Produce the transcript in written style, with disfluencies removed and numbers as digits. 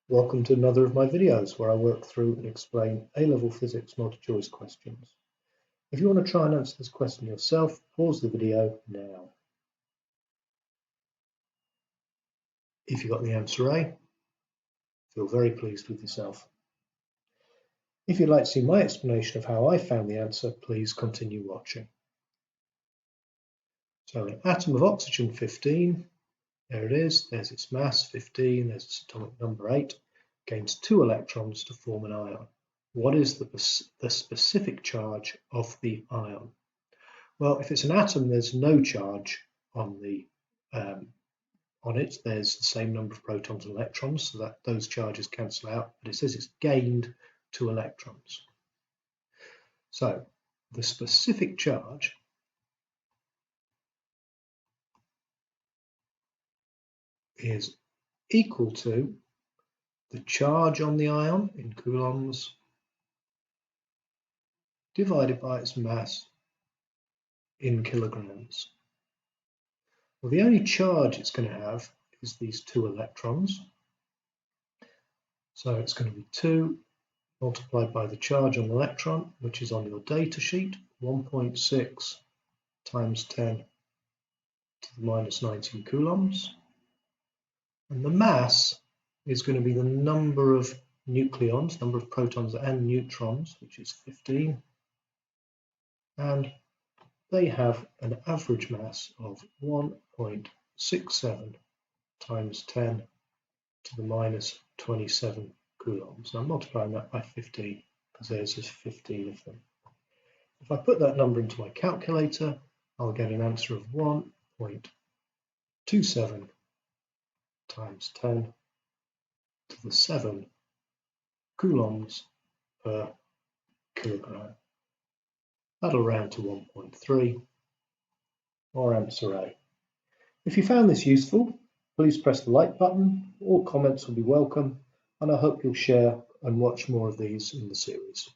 Welcome to another of my videos where I work through and explain A-level physics multi-choice questions. If you want to try and answer this question yourself, pause the video now. If you got the answer A, feel very pleased with yourself. If you'd like to see my explanation of how I found the answer, please continue watching. So an atom of oxygen 15, there it is, there's its mass 15, there's its atomic number 8, gains 2 electrons to form an ion. What is the specific charge of the ion? Well, if it's an atom, there's no charge on it. There's the same number of protons and electrons, so that those charges cancel out, but it says it's gained 2 electrons. So the specific charge is equal to the charge on the ion in coulombs divided by its mass in kilograms. Well, the only charge it's going to have is these 2 electrons. So it's going to be 2 multiplied by the charge on the electron, which is on your data sheet, 1.6 times 10 to the minus 19 coulombs. And the mass is going to be the number of nucleons, number of protons and neutrons, which is 15. And they have an average mass of 1.67 times 10 to the minus 27 coulombs. Now I'm multiplying that by 15 because there's just 15 of them. If I put that number into my calculator, I'll get an answer of 1.27 times 10 to the 7 coulombs per kilogram. That'll round to 1.3, or answer A. If you found this useful, please press the like button. All comments will be welcome, and I hope you'll share and watch more of these in the series.